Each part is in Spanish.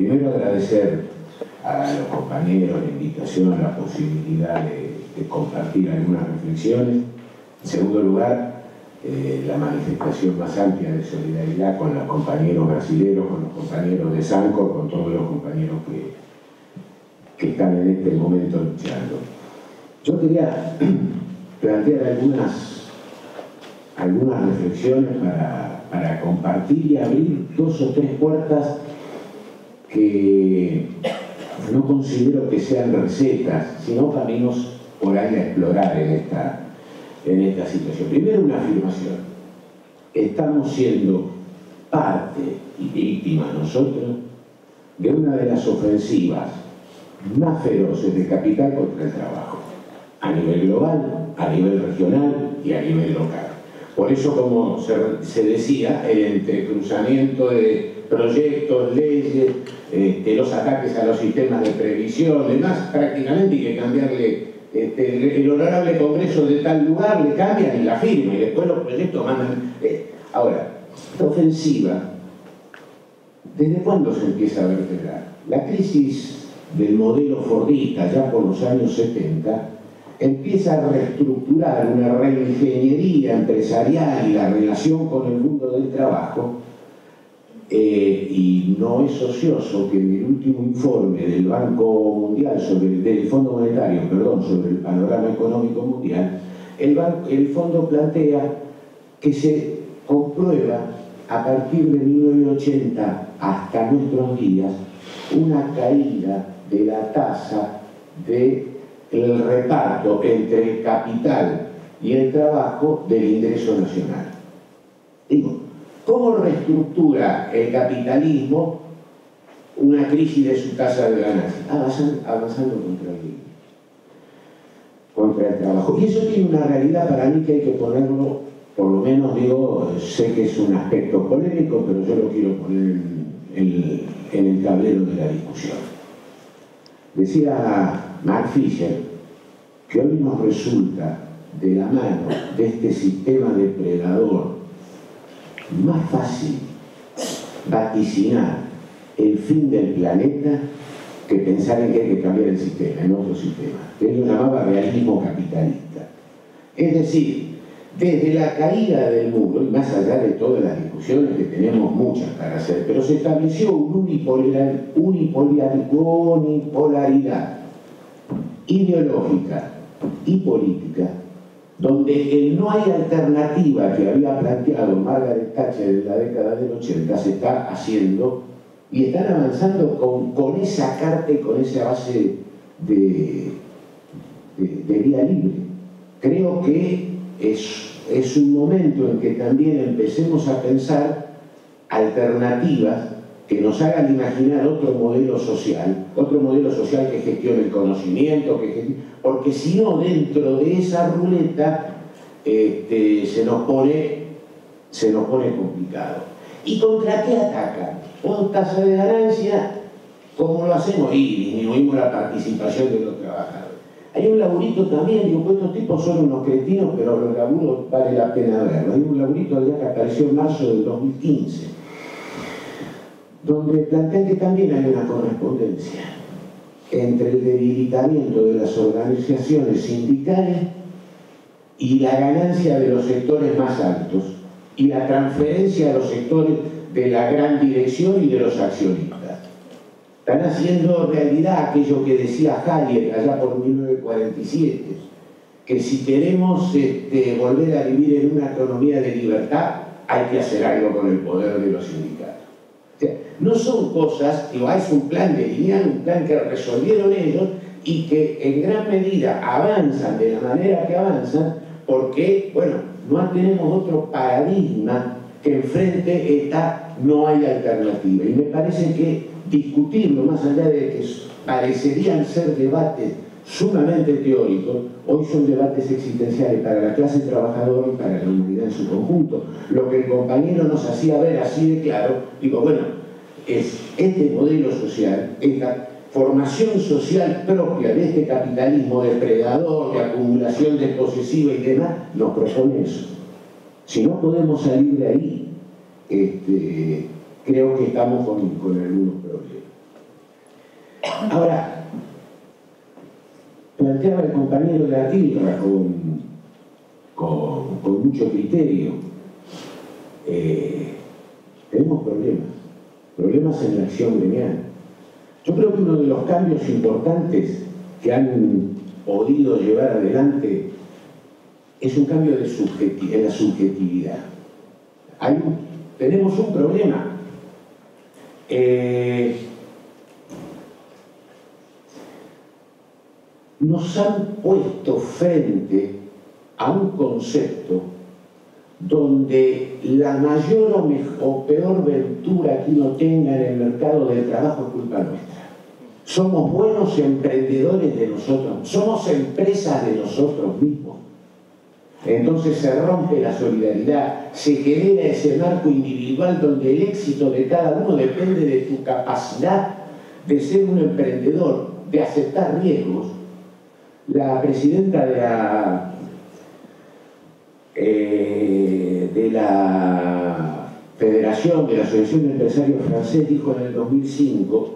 Primero agradecer a los compañeros la invitación, la posibilidad de compartir algunas reflexiones. En segundo lugar, la manifestación más amplia de solidaridad con los compañeros brasileños, con los compañeros de Sancor, con todos los compañeros que están en este momento luchando. Yo quería plantear algunas reflexiones para compartir y abrir 2 o 3 puertas que no considero que sean recetas, sino caminos por ahí a explorar en esta situación. Primero, una afirmación. Estamos siendo parte y víctima nosotros de una de las ofensivas más feroces de capital contra el trabajo, a nivel global, a nivel regional y a nivel local. Por eso, como se decía, el entrecruzamiento de proyectos, leyes, los ataques a los sistemas de previsión, demás, prácticamente hay que cambiarle el honorable Congreso de tal lugar, le cambian y la firma, y después los proyectos mandan. Ahora, esta ofensiva, ¿desde cuándo se empieza a vertebrar? La crisis del modelo fordista, ya por los años 70, empieza a reestructurar una reingeniería empresarial y la relación con el mundo del trabajo, y no es ocioso que en el último informe del Banco Mundial, del Fondo Monetario, perdón, sobre el panorama económico mundial, el fondo plantea que se comprueba a partir de 1980 hasta nuestros días una caída de la tasa del reparto entre el capital y el trabajo del ingreso nacional. Digo, ¿cómo reestructura el capitalismo una crisis de su tasa de ganancia? Avanzando contra el trabajo. Y eso tiene una realidad para mí que hay que ponerlo, por lo menos digo, sé que es un aspecto polémico, pero yo lo quiero poner en el tablero de la discusión. Decía Mark Fisher que hoy nos resulta, de la mano de este sistema depredador, más fácil vaticinar el fin del planeta que pensar en que hay que cambiar el sistema, en otro sistema. Él lo llamaba realismo capitalista. Es decir, desde la caída del muro, y más allá de todas las discusiones que tenemos muchas para hacer, pero se estableció una unipolaridad ideológica y política, donde el no hay alternativa que había planteado Margaret Thatcher en la década del 80 se está haciendo y están avanzando con esa carta y con esa base de vía libre. Creo que es un momento en que también empecemos a pensar alternativas que nos hagan imaginar otro modelo social que gestione el conocimiento, porque si no, dentro de esa ruleta se nos pone complicado. ¿Y contra qué atacan? Con tasa de ganancia, como lo hacemos, y disminuimos la participación de los trabajadores. Hay un laburito también, digo, pues estos tipos son unos cretinos, pero los laburos vale la pena verlo. Hay un laburito allá que apareció en marzo del 2015, donde plantean que también hay una correspondencia entre el debilitamiento de las organizaciones sindicales y la ganancia de los sectores más altos y la transferencia a los sectores de la gran dirección y de los accionistas. Están haciendo realidad aquello que decía Hayek allá por 1947, que si queremos volver a vivir en una economía de libertad, hay que hacer algo con el poder de los sindicatos. O sea, no son cosas, digo, es un plan delineado, un plan que resolvieron ellos y que en gran medida avanzan de la manera que avanzan porque, bueno, no tenemos otro paradigma que enfrente esta no hay alternativa. Y me parece que discutirlo, más allá de que parecerían ser debates sumamente teóricos, hoy son debates existenciales para la clase trabajadora y para la humanidad en su conjunto. Lo que el compañero nos hacía ver así de claro, digo, bueno, es este modelo social, esta formación social propia de este capitalismo depredador, de acumulación desposesiva y demás, nos propone eso. Si no podemos salir de ahí, creo que estamos con algunos problemas. Ahora, planteaba el compañero de la tierra con mucho criterio. Tenemos problemas en la acción gremial. Yo creo que uno de los cambios importantes que han podido llevar adelante es un cambio en la subjetividad. Tenemos un problema. Nos han puesto frente a un concepto donde la mayor o peor ventura que uno tenga en el mercado del trabajo es culpa nuestra. Somos buenos emprendedores de nosotros, somos empresas de nosotros mismos. Entonces se rompe la solidaridad, se genera ese marco individual donde el éxito de cada uno depende de tu capacidad de ser un emprendedor, de aceptar riesgos. La presidenta de la Federación de la Asociación de Empresarios Francés dijo en el 2005: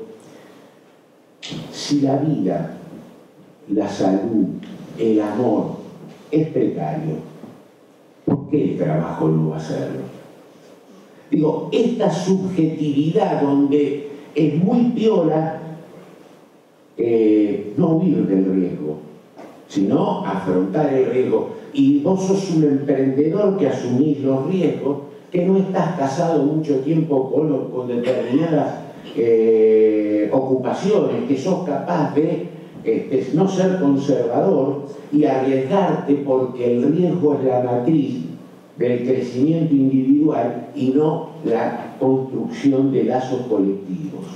si la vida, la salud, el amor es precario, ¿por qué el trabajo no va a serlo? Digo, esta subjetividad donde es muy piola no huir del riesgo, sino afrontar el riesgo. Y vos sos un emprendedor que asumís los riesgos, que no estás casado mucho tiempo con determinadas ocupaciones, que sos capaz de no ser conservador y arriesgarte, porque el riesgo es la matriz del crecimiento individual y no la construcción de lazos colectivos.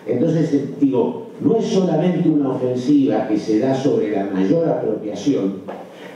Entonces, digo, no es solamente una ofensiva que se da sobre la mayor apropiación,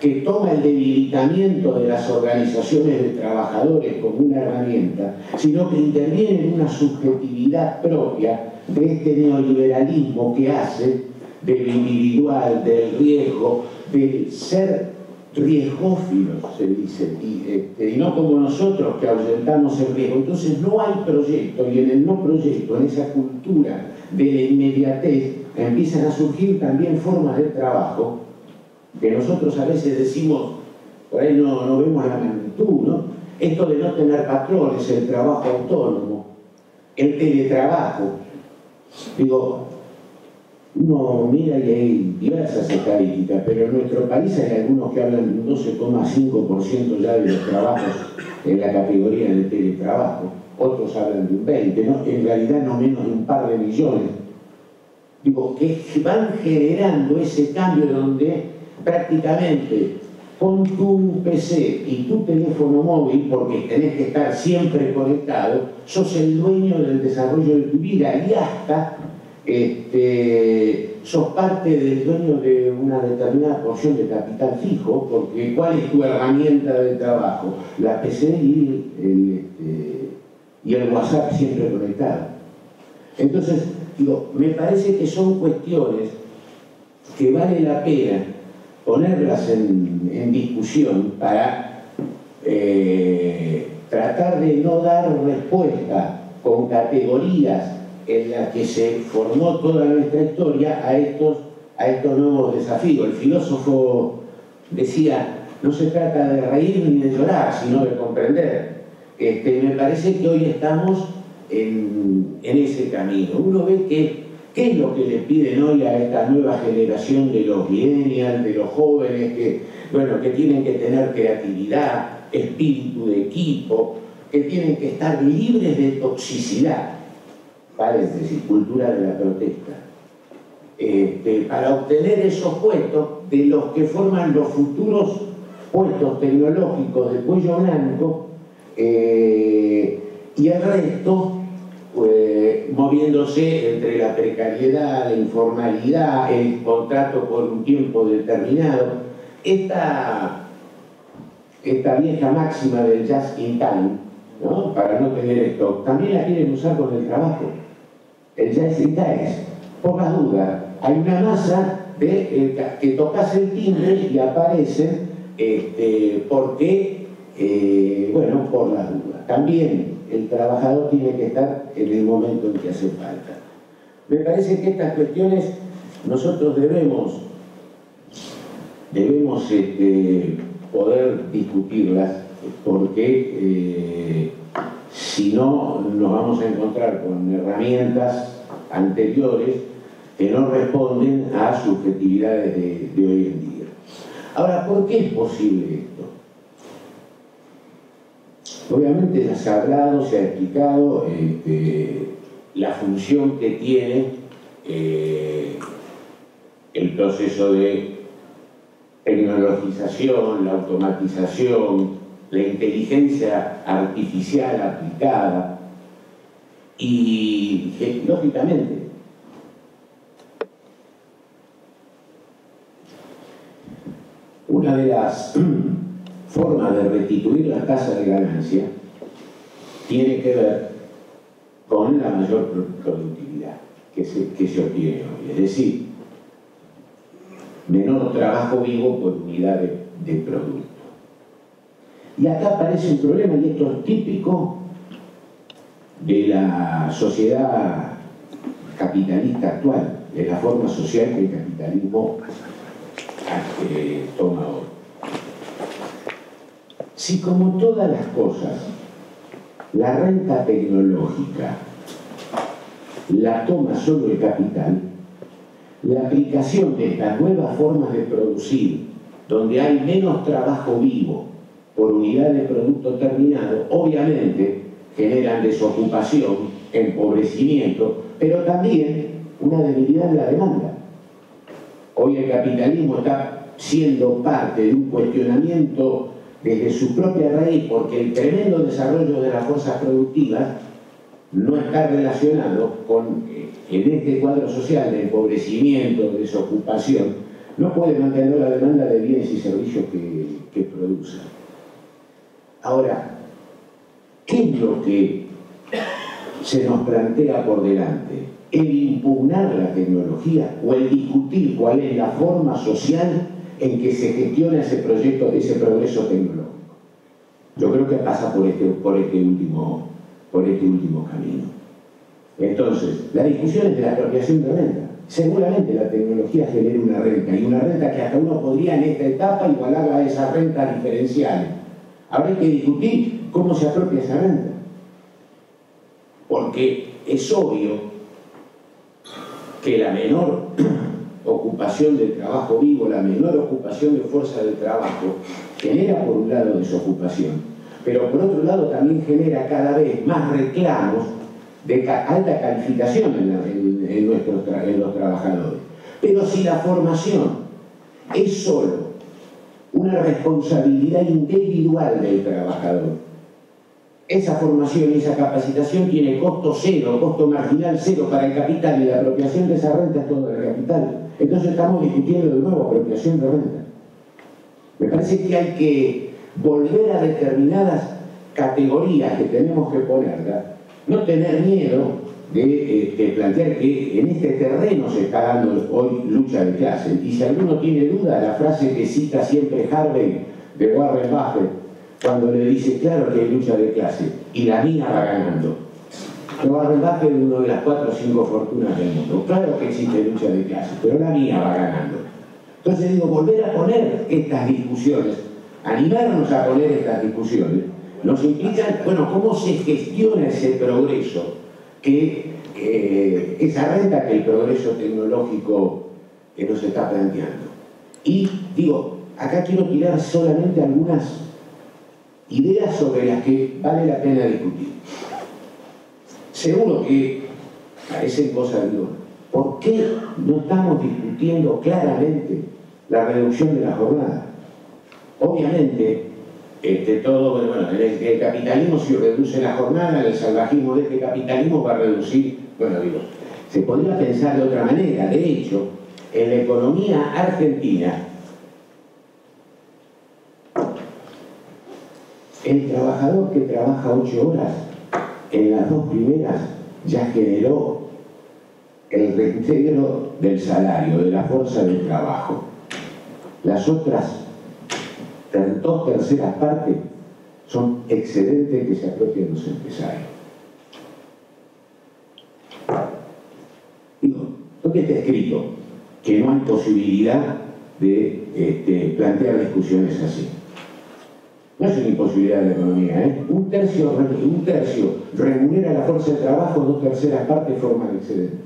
que toma el debilitamiento de las organizaciones de trabajadores como una herramienta, sino que interviene en una subjetividad propia de este neoliberalismo que hace de lo individual, del riesgo, del ser riesgófilos, se dice, y no como nosotros que ahuyentamos el riesgo. Entonces no hay proyecto, y en el no proyecto, en esa cultura de la inmediatez, empiezan a surgir también formas de trabajo que nosotros a veces decimos, por ahí no vemos la magnitud, ¿no? Esto de no tener patrones, el trabajo autónomo, el teletrabajo. Digo, uno mira y hay diversas estadísticas, pero en nuestro país hay algunos que hablan de un 12,5% ya de los trabajos en la categoría del teletrabajo, otros hablan de un 20%, ¿no? En realidad no menos de un par de millones. Digo, que van generando ese cambio donde prácticamente con tu PC y tu teléfono móvil, porque tenés que estar siempre conectado, sos el dueño del desarrollo de tu vida y hasta sos parte del dueño de una determinada porción de capital fijo, porque ¿cuál es tu herramienta de trabajo? La PC y el WhatsApp siempre conectado. Entonces, digo, me parece que son cuestiones que vale la pena ponerlas en discusión para tratar de no dar respuesta con categorías en las que se formó toda nuestra historia a estos nuevos desafíos. El filósofo decía, no se trata de reír ni de llorar, sino de comprender. Me parece que hoy estamos en ese camino. Uno ve que ¿qué es lo que le piden hoy a esta nueva generación de los millennials, de los jóvenes que tienen que tener creatividad, espíritu de equipo, que tienen que estar libres de toxicidad, ¿vale? Es decir, cultura de la protesta, para obtener esos puestos de los que forman los futuros puestos tecnológicos de cuello blanco, y el resto moviéndose entre la precariedad, la informalidad, el contrato por un tiempo determinado. Esta vieja máxima del just in time, ¿no? Para no tener stock, también la quieren usar con el trabajo. El just in time, por las dudas, hay una masa que tocas el timbre y aparecen porque, por las dudas. También el trabajador tiene que estar en el momento en que hace falta. Me parece que estas cuestiones nosotros debemos poder discutirlas, porque si no nos vamos a encontrar con herramientas anteriores que no responden a subjetividades de hoy en día. Ahora, ¿por qué es posible esto? Obviamente ya se ha hablado, se ha explicado la función que tiene el proceso de tecnologización, la automatización, la inteligencia artificial aplicada y, lógicamente, una de las formas de restituir la tasa de ganancia tiene que ver con la mayor productividad que se obtiene hoy. Es decir, menor trabajo vivo por unidad de producto. Y acá aparece un problema, y esto es típico de la sociedad capitalista actual, de la forma social que el capitalismo toma hoy. Si, como todas las cosas, la renta tecnológica la toma solo el capital, la aplicación de estas nuevas formas de producir, donde hay menos trabajo vivo por unidad de producto terminado, obviamente generan desocupación, empobrecimiento, pero también una debilidad en la demanda. Hoy el capitalismo está siendo parte de un cuestionamiento desde su propia raíz, porque el tremendo desarrollo de las fuerzas productivas no está relacionado con, en este cuadro social de empobrecimiento, desocupación, no puede mantener la demanda de bienes y servicios que produce. Ahora, ¿qué es lo que se nos plantea por delante? ¿El impugnar la tecnología o el discutir cuál es la forma social en que se gestiona ese proyecto, ese progreso tecnológico? Yo creo que pasa por este último camino. Entonces, la discusión es de la apropiación de renta. Seguramente la tecnología genera una renta, y una renta que hasta uno podría en esta etapa igualar a esa renta diferencial. Ahora hay que discutir cómo se apropia esa renta. Porque es obvio que la menor ocupación del trabajo vivo, la menor ocupación de fuerza de trabajo, genera por un lado desocupación, pero por otro lado también genera cada vez más reclamos de alta calificación en los trabajadores. Pero si la formación es solo una responsabilidad individual del trabajador, esa formación y esa capacitación tiene costo cero, costo marginal cero para el capital, y la apropiación de esa renta es todo el capital. Entonces estamos discutiendo de nuevo apropiación de renta. Me parece que hay que volver a determinadas categorías que tenemos que ponerlas, no tener miedo de plantear que en este terreno se está dando hoy lucha de clases. Y si alguno tiene duda, la frase que cita siempre Harvey de Warren Buffett, cuando le dice, claro que hay lucha de clase, y la mía va ganando. Warren Buffett es uno de las 4 o 5 fortunas del mundo. Claro que existe lucha de clase, pero la mía va ganando. Entonces digo, volver a poner estas discusiones, animarnos a poner estas discusiones, nos implica, bueno, cómo se gestiona ese progreso, esa renta que el progreso tecnológico que nos está planteando. Y digo, acá quiero tirar solamente algunas ideas sobre las que vale la pena discutir. Seguro que parecen cosas, digo, ¿por qué no estamos discutiendo claramente la reducción de la jornada? Obviamente, bueno, el capitalismo, si reduce la jornada, el salvajismo de este capitalismo va a reducir, bueno, digo, se podría pensar de otra manera. De hecho, en la economía argentina, el trabajador que trabaja 8 horas, en las 2 primeras ya generó el reintegro del salario, de la fuerza del trabajo. Las otras 2 terceras partes son excedentes que se apropian los empresarios. está escrito que no hay posibilidad de plantear discusiones así. No es una imposibilidad de la economía, ¿eh? Un tercio remunera la fuerza de trabajo, 2/3 partes forman excedente.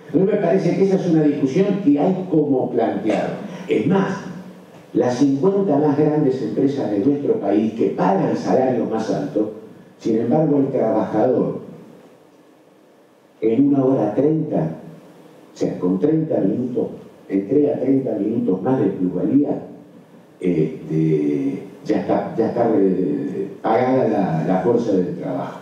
Entonces me parece que esa es una discusión que hay como plantear. Es más, las 50 más grandes empresas de nuestro país que pagan salarios más altos, sin embargo el trabajador en 1 hora 30, o sea, con 30 minutos, entrega 30 minutos más de plusvalía, ya está pagada la fuerza del trabajo.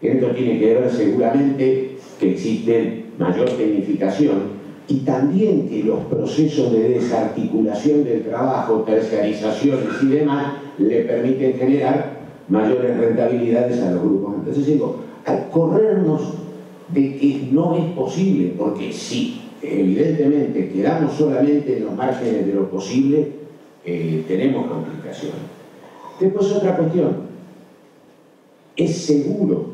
Esto tiene que ver seguramente que existe mayor tecnificación y también que los procesos de desarticulación del trabajo, terciarizaciones y demás, le permiten generar mayores rentabilidades a los grupos. Entonces digo, al corrernos de que no es posible, porque si evidentemente quedamos solamente en los márgenes de lo posible, tenemos complicaciones. Después otra cuestión, es seguro,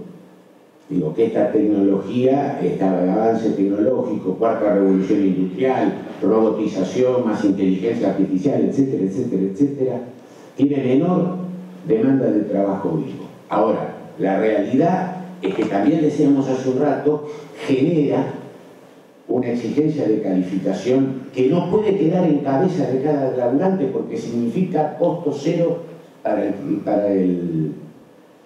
digo, que esta tecnología, este avance tecnológico, cuarta revolución industrial, robotización, más inteligencia artificial, etcétera, etcétera, etcétera, tiene menor demanda de trabajo vivo. Ahora, la realidad es que también decíamos hace un rato, genera una exigencia de calificación que no puede quedar en cabeza de cada laburante porque significa costo cero para el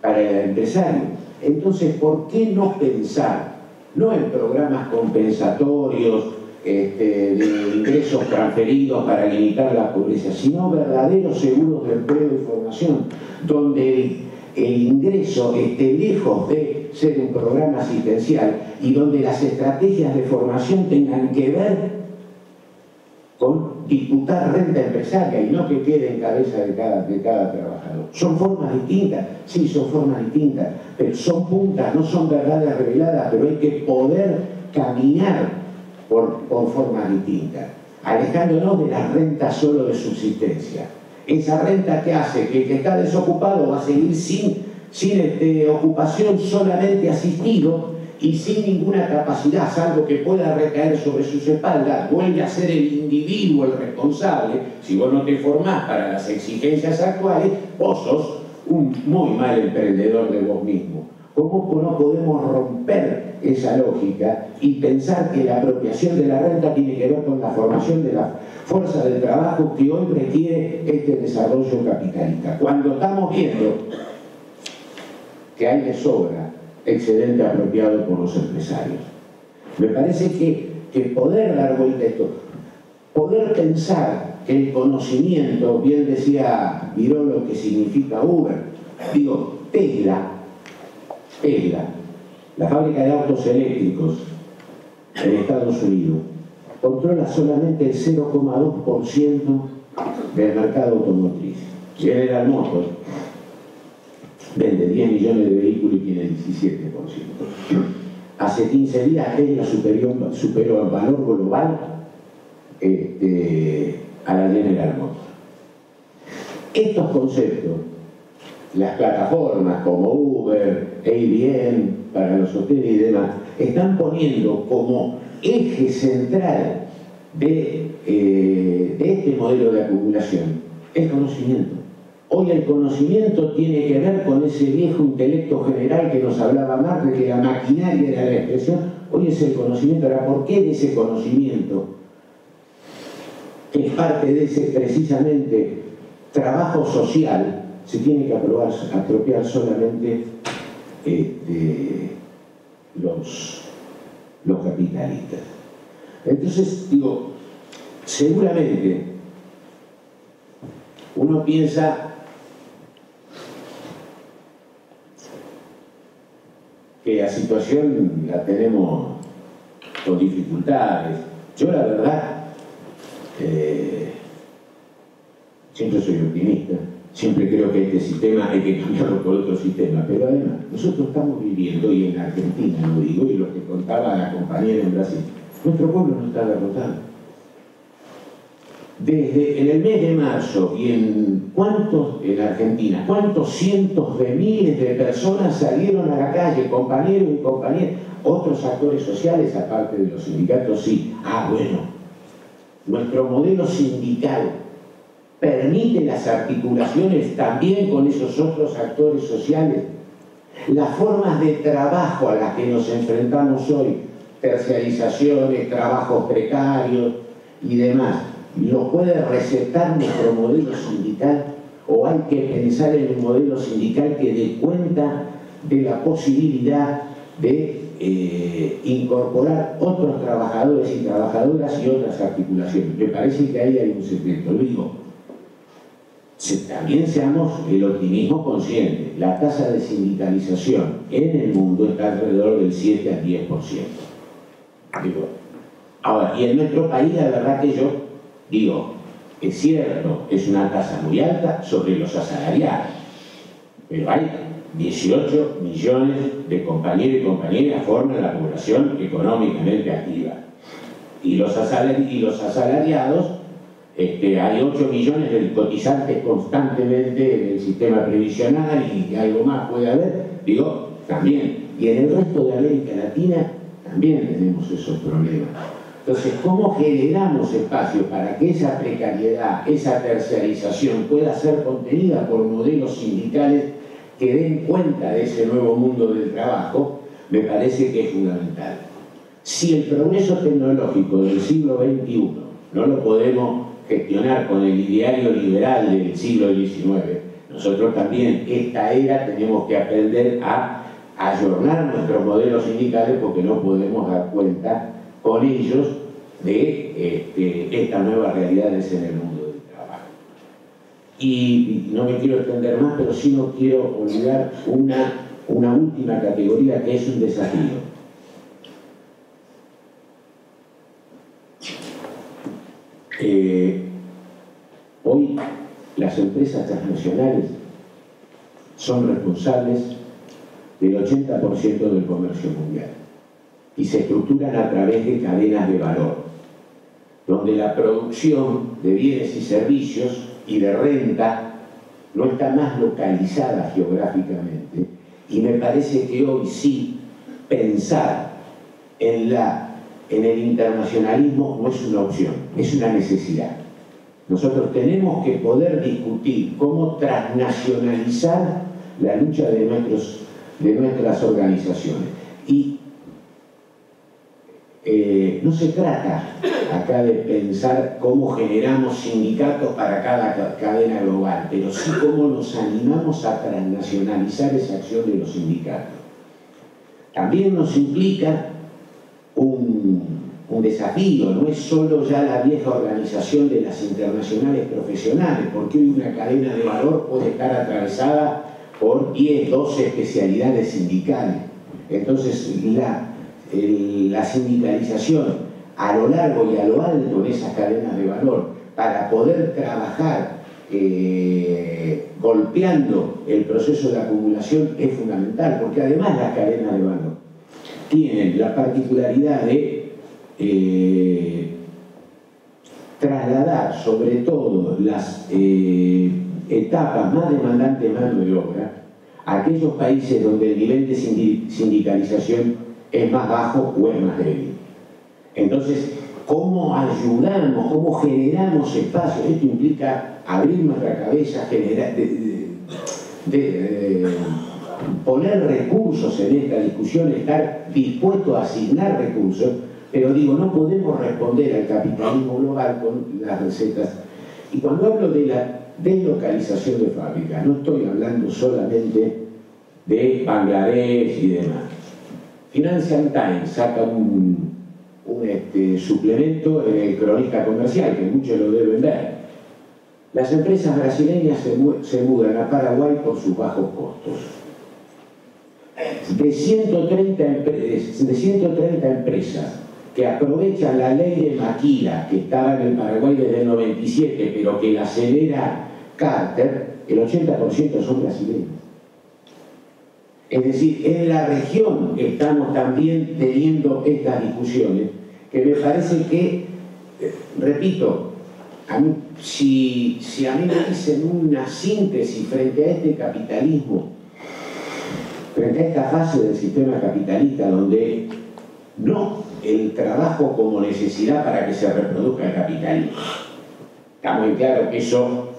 empresario. Entonces, ¿por qué no pensar, no en programas compensatorios, de ingresos transferidos para limitar la pobreza, sino verdaderos seguros de empleo y formación, donde el ingreso esté lejos de ser un programa asistencial y donde las estrategias de formación tengan que ver con disputar renta empresaria y no que quede en cabeza de cada trabajador. ¿Son formas distintas? Sí, son formas distintas, pero son puntas, no son verdades reveladas, pero hay que poder caminar por formas distintas, alejándonos de la renta solo de subsistencia. Esa renta que hace que el que está desocupado va a seguir sin ocupación, solamente asistido y sin ninguna capacidad, salvo que pueda recaer sobre sus espaldas, vuelve a ser el individuo el responsable. Si vos no te formás para las exigencias actuales, vos sos un muy mal emprendedor de vos mismo. ¿Cómo no podemos romper esa lógica y pensar que la apropiación de la renta tiene que ver con la formación de la fuerza del trabajo que hoy requiere este desarrollo capitalista? Cuando estamos viendo que hay de sobra excedente apropiado por los empresarios. Me parece que poder dar vuelta a esto, poder pensar que el conocimiento, bien decía Viró lo que significa Uber, digo, Tesla, la fábrica de autos eléctricos en Estados Unidos, controla solamente el 0,2% del mercado automotriz. General Motors vende 10 millones de vehículos y tiene el 17%. Hace 15 días Tesla superó el valor global a la General Motors. Estos conceptos, las plataformas como Uber, Airbnb para los hoteles y demás, están poniendo como eje central de este modelo de acumulación el conocimiento. Hoy el conocimiento tiene que ver con ese viejo intelecto general que nos hablaba Marx, de que la maquinaria era la expresión. Hoy es el conocimiento. Ahora, ¿por qué de ese conocimiento, que es parte de ese precisamente trabajo social, se tiene que apropiar solamente los capitalistas? Entonces, digo, seguramente uno piensa que la situación la tenemos con dificultades. Yo la verdad siempre soy optimista, siempre creo que este sistema hay que cambiarlo por otro sistema, pero además nosotros estamos viviendo, y en Argentina lo digo, y lo que contaba la compañera en Brasil, nuestro pueblo no está derrotado. Desde en el mes de marzo y en Argentina, cuántos cientos de miles de personas salieron a la calle, compañeros y compañeras, Otros actores sociales, aparte de los sindicatos, sí. Ah, bueno, nuestro modelo sindical permite las articulaciones también con esos otros actores sociales. Las formas de trabajo a las que nos enfrentamos hoy, terciarizaciones, trabajos precarios y demás, ¿lo puede recetar nuestro modelo sindical? ¿O hay que pensar en un modelo sindical que dé cuenta de la posibilidad de incorporar otros trabajadores y trabajadoras y otras articulaciones? Me parece que ahí hay un secreto. Lo digo, también seamos el optimismo consciente. La tasa de sindicalización en el mundo está alrededor del 7 al 10%. Digo, ahora, y en nuestro país la verdad que yo digo, es cierto, es una tasa muy alta sobre los asalariados, pero hay 18 millones de compañeros y compañeras que forman la población económicamente activa. Y los asalariados, hay 8 millones de cotizantes constantemente en el sistema previsional y algo más puede haber, digo, también. Y en el resto de América Latina también tenemos esos problemas. Entonces, ¿cómo generamos espacios para que esa precariedad, esa terciarización pueda ser contenida por modelos sindicales que den cuenta de ese nuevo mundo del trabajo? Me parece que es fundamental. Si el progreso tecnológico del siglo XXI no lo podemos gestionar con el ideario liberal del siglo XIX, nosotros también esta era tenemos que aprender a ayornar nuestros modelos sindicales porque no podemos dar cuenta con ellos de estas nuevas realidades en el mundo del trabajo. Y no me quiero extender más, pero sí no quiero olvidar una última categoría que es un desafío. Hoy las empresas transnacionales son responsables del 80% del comercio mundial y se estructuran a través de cadenas de valor, donde la producción de bienes y servicios y de renta no está más localizada geográficamente. Y me parece que hoy sí pensar en el internacionalismo no es una opción, es una necesidad. Nosotros tenemos que poder discutir cómo transnacionalizar la lucha de nuestras organizaciones. Y no se trata acá de pensar cómo generamos sindicatos para cada cadena global, pero sí cómo nos animamos a transnacionalizar esa acción de los sindicatos. También nos implica un desafío, no es solo ya la vieja organización de las internacionales profesionales, porque hoy una cadena de valor puede estar atravesada por 10, 12 especialidades sindicales. Entonces la sindicalización a lo largo y a lo alto de esas cadenas de valor para poder trabajar golpeando el proceso de acumulación es fundamental, porque además las cadenas de valor tienen la particularidad de trasladar sobre todo las etapas más demandantes de mano de obra a aquellos países donde el nivel de sindicalización es más bajo o es más débil. Entonces, ¿cómo ayudamos, cómo generamos espacios? Esto implica abrir nuestra cabeza, poner recursos en esta discusión, estar dispuesto a asignar recursos, pero digo, no podemos responder al capitalismo global con las recetas. Y cuando hablo de la deslocalización de fábricas, no estoy hablando solamente de Bangladesh y demás. Financial Times saca un suplemento en el Cronista Comercial, que muchos lo deben ver. Las empresas brasileñas se mudan a Paraguay por sus bajos costos. De 130 empresas que aprovechan la ley de Maquila, que estaba en el Paraguay desde el 97, pero que la acelera Carter, el 80% son brasileños. Es decir, en la región estamos también teniendo estas discusiones, que me parece que, repito, si a mí me dicen una síntesis frente a este capitalismo, frente a esta fase del sistema capitalista donde no el trabajo como necesidad para que se reproduzca el capitalismo. Está muy claro que eso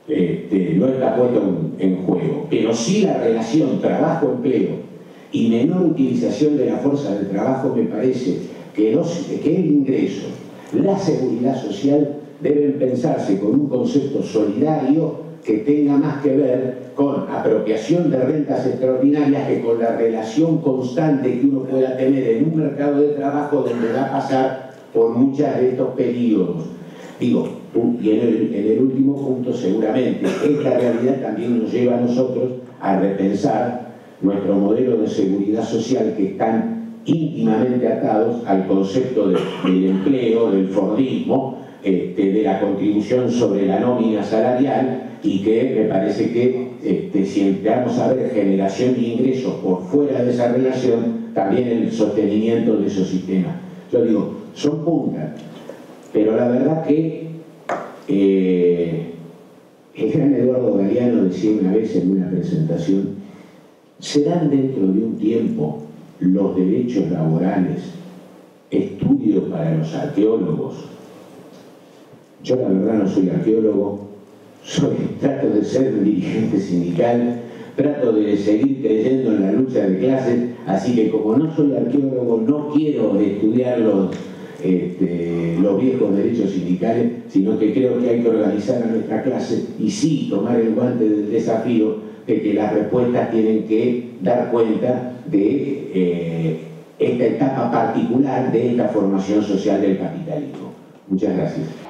no está puesto en juego, pero sí la relación trabajo-empleo y menor utilización de la fuerza del trabajo. Me parece que el ingreso, la seguridad social deben pensarse con un concepto solidario que tenga más que ver con apropiación de rentas extraordinarias que con la relación constante que uno pueda tener en un mercado de trabajo donde va a pasar por muchos de estos periodos. Digo, y en el último punto seguramente esta realidad también nos lleva a nosotros a repensar nuestro modelo de seguridad social, que están íntimamente atados al concepto del empleo, del fordismo, de la contribución sobre la nómina salarial, y que me parece que si entramos a ver generación de ingresos por fuera de esa relación, también el sostenimiento de esos sistemas. Yo digo, son puntas, pero la verdad que el gran Eduardo Galeano decía una vez en una presentación: serán dentro de un tiempo los derechos laborales estudio para los arqueólogos. Yo la verdad no soy arqueólogo, trato de ser dirigente sindical, trato de seguir creyendo en la lucha de clases, así que como no soy arqueólogo no quiero estudiar los viejos derechos sindicales, sino que creo que hay que organizar a nuestra clase y sí tomar el guante del desafío de que las respuestas tienen que dar cuenta de esta etapa particular de esta formación social del capitalismo. Muchas gracias.